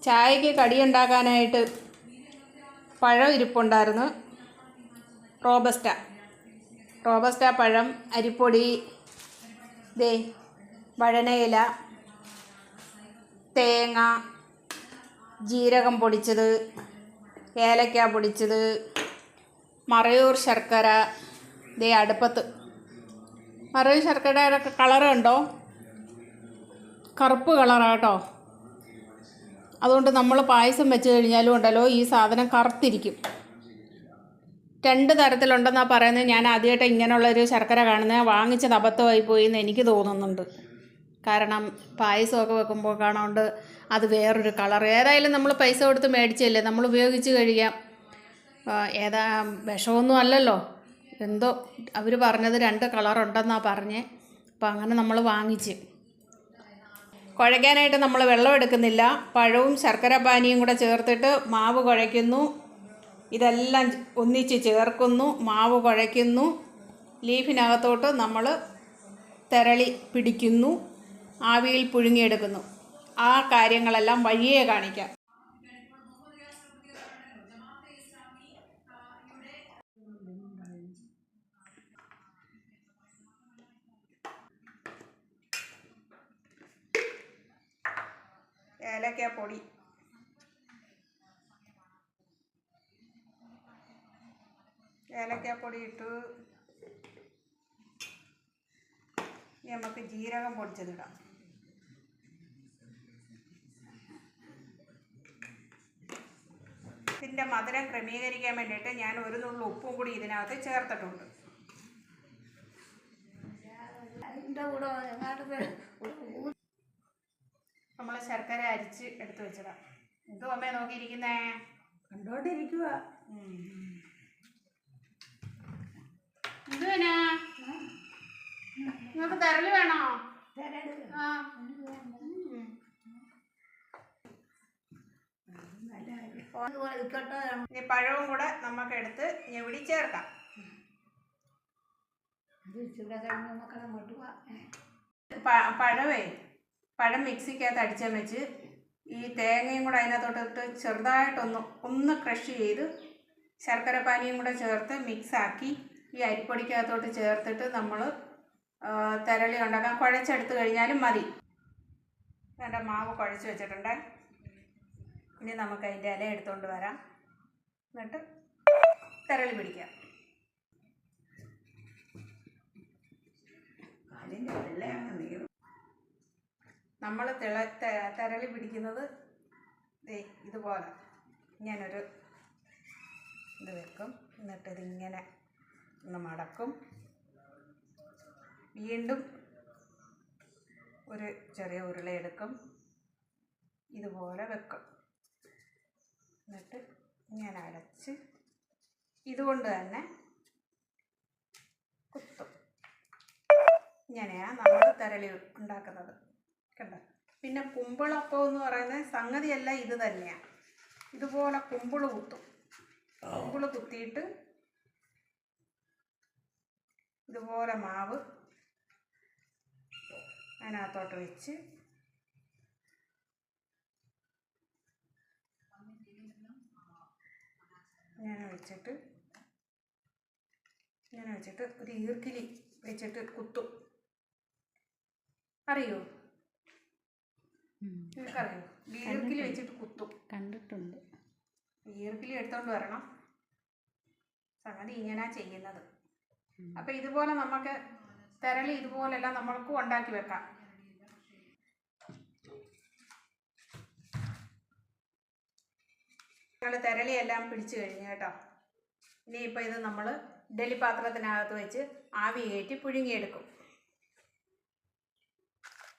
ചായക്ക് കടിയുണ്ടാക്കാനായിട്ട് പഴം ഇരിപ്പുണ്ടായിരുന്നു. റോബസ്റ്റ പഴം, അരിപ്പൊടി, വഴനയില, തേങ്ങ, ജീരകം പൊടിച്ചത്, ഏലക്ക പൊടിച്ചത്, മറയൂർ ശർക്കര. അടുപ്പത്ത് മറയൂർ ശർക്കരയുടെ കളറ് കണ്ടോ? കറുപ്പ് കളറാട്ടോ. അതുകൊണ്ട് നമ്മൾ പായസം വെച്ച് കഴിഞ്ഞാലും ഉണ്ടല്ലോ ഈ സാധനം കറുത്തിരിക്കും. 2 തരത്തിലുണ്ടെന്നാണ് പറയുന്നത്. ഞാൻ ആദ്യമായിട്ട് ഇങ്ങനെയുള്ളൊരു ശർക്കര കാണുന്നത്. വാങ്ങിച്ചത് അബദ്ധമായി പോയി എന്ന് എനിക്ക് തോന്നുന്നുണ്ട്. കാരണം പായസമൊക്കെ വെക്കുമ്പോൾ കാണാണ്ട് അത് വേറൊരു കളർ. ഏതായാലും നമ്മൾ പൈസ കൊടുത്ത് മേടിച്ചല്ലേ, നമ്മൾ ഉപയോഗിച്ച് കഴിയാം. വിഷമൊന്നും അല്ലല്ലോ. എന്തോ അവർ പറഞ്ഞത് 2 കളറുണ്ടെന്നാണ് പറഞ്ഞത്. അപ്പോൾ അങ്ങനെ നമ്മൾ വാങ്ങിച്ച്. കുഴയ്ക്കാനായിട്ട് നമ്മൾ വെള്ളം എടുക്കുന്നില്ല. പഴവും ശർക്കര പാനിയും കൂടെ ചേർത്തിട്ട് മാവ് കുഴയ്ക്കുന്നു. ഇതെല്ലാം ഒന്നിച്ച് ചേർക്കുന്നു, മാവ് കുഴയ്ക്കുന്നു. ലീഫിനകത്തോട്ട് നമ്മൾ തിരളി പിടിക്കുന്നു, ആവിയിൽ പുഴുങ്ങിയെടുക്കുന്നു. ആ കാര്യങ്ങളെല്ലാം വഴിയേ കാണിക്കാം. ഏലക്കാപ്പൊടി, ഏലക്കാപ്പൊടി ഇട്ടു. നമുക്ക് ജീരകം പൊടിച്ചതിടാം. ഇതിൻ്റെ മധുരം ക്രമീകരിക്കാൻ വേണ്ടിയിട്ട് ഞാൻ 1 നുള്ളു ഉപ്പും കൂടി ഇതിനകത്ത് ചേർത്തിട്ടുണ്ട്. നമ്മൾ ശർക്കര അരിച്ച് എടുത്ത് വെച്ചതാ. എന്തോ അമ്മേ നോക്കിയിരിക്കുന്നേ? കണ്ടോണ്ടിരിക്കുക. എന്തുവേനാ നിങ്ങൾക്ക് തരല് വേണോ? ഇനി പഴവും കൂടെ നമുക്ക് എടുത്ത് ഞെവിടി ചേർക്കാം. പഴം മിക്സിക്കകത്ത് അടിച്ചാൽ വെച്ച് ഈ തേങ്ങയും കൂടെ അതിനകത്തോട്ടിട്ട് ചെറുതായിട്ടൊന്ന് ക്രഷ് ചെയ്ത് ശർക്കര പാനിയും കൂടെ ചേർത്ത് മിക്സാക്കി ഈ അരിപ്പൊടിക്കകത്തോട്ട് ചേർത്തിട്ട് നമ്മൾ തിരളി ഉണ്ടാക്കാൻ കുഴച്ചെടുത്ത് കഴിഞ്ഞാലും മതി. എൻ്റെ മാവ് കുഴച്ച് വെച്ചിട്ടുണ്ട്. ഇനി നമുക്ക് അതിൻ്റെ ഇല എടുത്തുകൊണ്ട് വരാം. എന്നിട്ട് തിരളി പിടിക്കാം. നമ്മൾ തിരളി പിടിക്കുന്നത് ഇതുപോലെ ഇങ്ങനൊരു ഇത് വെക്കും. എന്നിട്ട് ഇതിങ്ങനെ ഒന്ന് മടക്കും. വീണ്ടും ഒരു ചെറിയ ഉരുളയെടുക്കും, ഇതുപോലെ വെക്കും. എന്നിട്ട് ഇങ്ങനെ അടച്ച് ഇതുകൊണ്ട് തന്നെ കുത്തും. ഇങ്ങനെയാണ് നമ്മൾ തിരളി ഉണ്ടാക്കുന്നത്. കണ്ടോ? പിന്നെ കുമ്പിളപ്പം എന്ന് പറയുന്ന സംഗതിയെല്ലാം ഇത് തന്നെയാണ്. ഇതുപോലെ കുമ്പിള് കുത്തും. കുമ്പിള് കുത്തിയിട്ട് ഇതുപോലെ മാവ് അതിനകത്തോട്ട് വെച്ച് ഇങ്ങനെ വെച്ചിട്ട് ഒരു ഈർക്കിലി വെച്ചിട്ട് കുത്തും. അറിയോ? നിങ്ങൾക്കറിയോ? ഈർക്കിലി വെച്ചിട്ട് കുത്തും. കണ്ടിട്ടുണ്ട്. ഈർക്കിലി എടുത്തോണ്ട് വരണം. സംഗതി ഇങ്ങനെ ചെയ്യുന്നത്. അപ്പം ഇതുപോലെ നമുക്ക് തിരളി ഇതുപോലെല്ലാം നമ്മൾക്കും ഉണ്ടാക്കി വെക്കാം. ഞങ്ങൾ തിരളിയെല്ലാം പിടിച്ചു കഴിഞ്ഞു കേട്ടോ. ഇനിയിപ്പോൾ ഇത് നമ്മൾ ഇഡ്ഡലി പാത്രത്തിനകത്ത് വെച്ച് ആവി കയറ്റി പുഴുങ്ങിയെടുക്കും.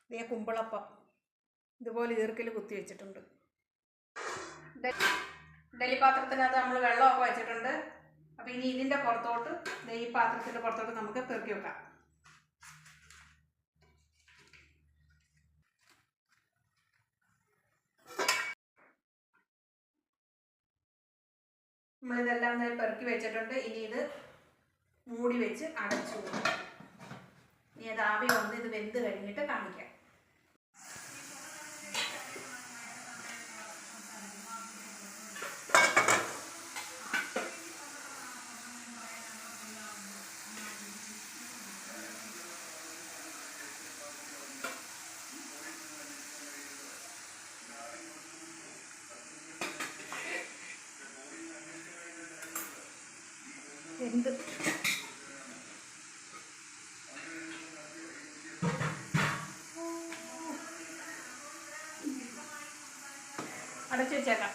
ഇതേ കുമ്പിളപ്പം ഇതുപോലെ ഈർക്കിൽ കുത്തി വെച്ചിട്ടുണ്ട്. ഇഡ്ഡലി പാത്രത്തിനകത്ത് നമ്മൾ വെള്ളമൊക്കെ വെച്ചിട്ടുണ്ട്. അപ്പോൾ ഇനി ഇതിൻ്റെ പുറത്തോട്ട്, ഈ പാത്രത്തിൻ്റെ പുറത്തോട്ട് നമുക്ക് പെറുക്കി വെക്കാം. നമ്മളിതെല്ലാം പെറുക്കി വെച്ചിട്ടുണ്ട്. ഇനി ഇത് മൂടി വെച്ച് അടച്ചു. ഇനി അത് ആവി വന്ന് ഇത് വെന്ത് കഴിഞ്ഞിട്ട് കാണിക്കാം. എന്ത് അടച്ചു വെച്ചേക്കാം.